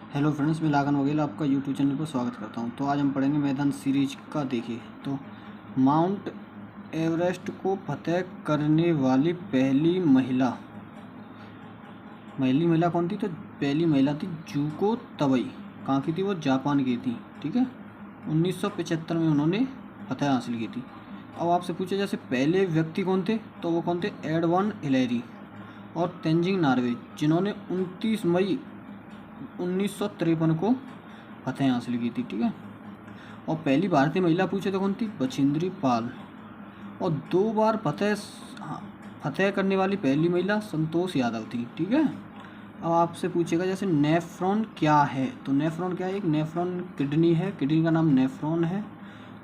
Hello friends, मैं लागन वगैरह आपका यूट्यूब चैनल पर स्वागत करता हूं। तो आज हम पढ़ेंगे मैदान सीरीज का। देखिए तो माउंट एवरेस्ट को फतह करने वाली पहली महिला कौन थी? तो पहली महिला थी जुको तबई। कहाँ की थी वो? जापान की थी। ठीक है, 1975 में उन्होंने फतह हासिल की थी। अब आपसे पूछे जैसे पहले व्यक्ति कौन थे, तो वो कौन थे? एडवर्ड हिलेरी और तेंजिंग नॉर्वे, जिन्होंने 29 मई 1953 को फतह हासिल की थी। ठीक है, और पहली भारतीय महिला पूछे तो कौन थी? बछेंद्री पाल। और 2 बार फतह करने वाली पहली महिला संतोष यादव थी। ठीक है, अब आपसे पूछेगा जैसे नेफ्रॉन क्या है? तो नेफ्रॉन क्या है? एक नेफ्रॉन किडनी है, किडनी का नाम नेफ्रॉन है,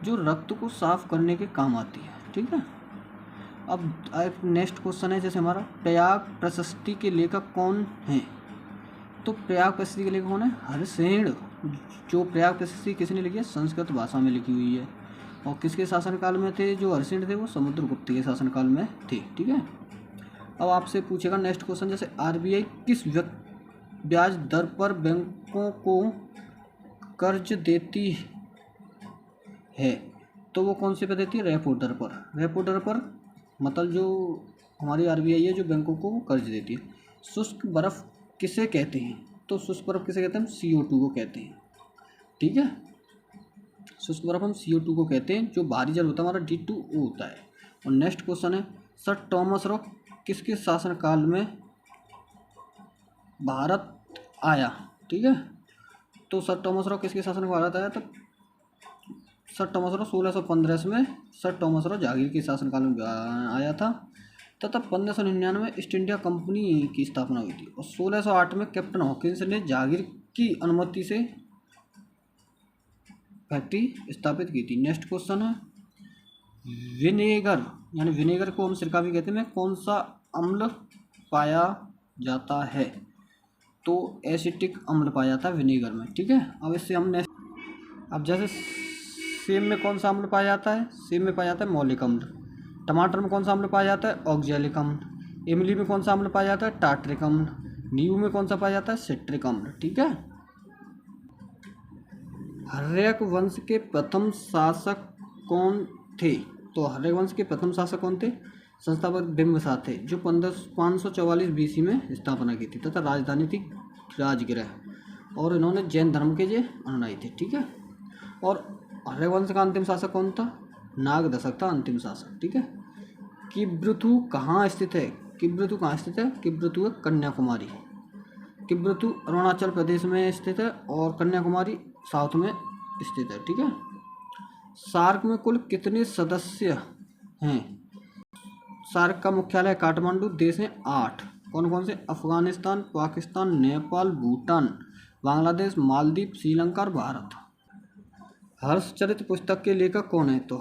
जो रक्त को साफ करने के काम आती है। ठीक है, अब एक नेक्स्ट क्वेश्चन है जैसे हमारा प्रयाग प्रशस्ति के लेखक कौन है? तो प्रयाग प्रशस्ति के लेखक कौन है? हरिसेन। जो प्रयाग प्रशस्ति किसने लिखी है? संस्कृत भाषा में लिखी हुई है। और किसके शासनकाल में थे जो हरिसेन थे? वो समुद्रगुप्त के शासनकाल में थे। ठीक है, अब आपसे पूछेगा नेक्स्ट क्वेश्चन जैसे आरबीआई किस ब्याज दर पर बैंकों को कर्ज देती है? तो वो कौन से पे देती है? रेपो दर पर। रेपो दर पर मतलब जो हमारी आरबीआई है जो बैंकों को कर्ज देती है। शुष्क बर्फ किसे कहते हैं? तो शुष्क बर्फ किसे कहते हैं? हम CO2 को कहते हैं। ठीक है, शुष्क बर्फ हम CO2 को कहते हैं। जो भारी जल होता है हमारा D2O होता है। और नेक्स्ट क्वेश्चन है सर टॉमस रॉ किसके शासनकाल में भारत आया? ठीक है, तो सर टॉमस रॉ किसके शासन में भारत आया? तो सर टॉमस रॉ 1615 में सर टॉमस रॉ जहांगीर के शासनकाल में आया था, तथा 1599 में ईस्ट इंडिया कंपनी की स्थापना हुई थी। और 1608 में कैप्टन हॉकिंस ने जहांगीर की अनुमति से फैक्ट्री स्थापित की थी। नेक्स्ट क्वेश्चन है विनेगर, यानी विनेगर को हम सिरका भी कहते हैं, में कौन सा अम्ल पाया जाता है? तो एसिटिक अम्ल पाया जाता है विनेगर में। ठीक है, अब इससे हम नेक्स्ट, अब जैसे सेब में कौन सा अम्ल पाया जाता है? सेब में पाया जाता है मौलिक अम्ल। टमाटर में कौन सा अम्ल पाया जाता है? ऑक्जेलिक अम्ल। इमली में कौन सा अम्ल पाया जाता है? टार्ट्रिक अम्ल। नींबू में कौन सा पाया जाता है? सिट्रिक अम्ल। ठीक है, हर्यक वंश के प्रथम शासक कौन थे? तो हर्यक वंश के प्रथम शासक कौन थे? संस्थापक बिंबिसार थे, जो 544 BC में स्थापना की थी, तथा राजधानी थी राजगृह। और इन्होंने जैन धर्म के अनुयायी थे। ठीक है, और हर्यक वंश का अंतिम शासक कौन था? नागदशक था अंतिम शासक। ठीक है, किब्रुथु कहाँ स्थित है? किब्रुथु कहाँ स्थित है? किब्रुथु है कन्याकुमारी। किब्रुथु अरुणाचल प्रदेश में स्थित है और कन्याकुमारी साउथ में स्थित है। ठीक है, सार्क में कुल कितने सदस्य हैं? सार्क का मुख्यालय काठमांडू। देश हैं 8। कौन कौन से? अफगानिस्तान, पाकिस्तान, नेपाल, भूटान, बांग्लादेश, मालदीव, श्रीलंका और भारत। हर्षचरित पुस्तक के लेखक कौन है? तो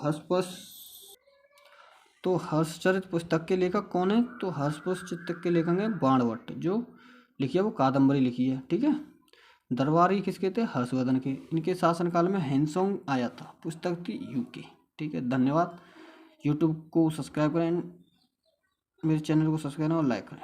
हर्षचरित पुस्तक के लेखक कौन है? तो हर्षचरित के लेखक हैं बाणभट्ट, जो लिखी है वो कादम्बरी लिखी है। ठीक है, दरबारी किसके थे? हर्षवर्धन के। इनके शासनकाल में हैंसोंग आया था। पुस्तक थी UK। ठीक है, धन्यवाद। यूट्यूब को सब्सक्राइब करें, मेरे चैनल को सब्सक्राइब और लाइक करें।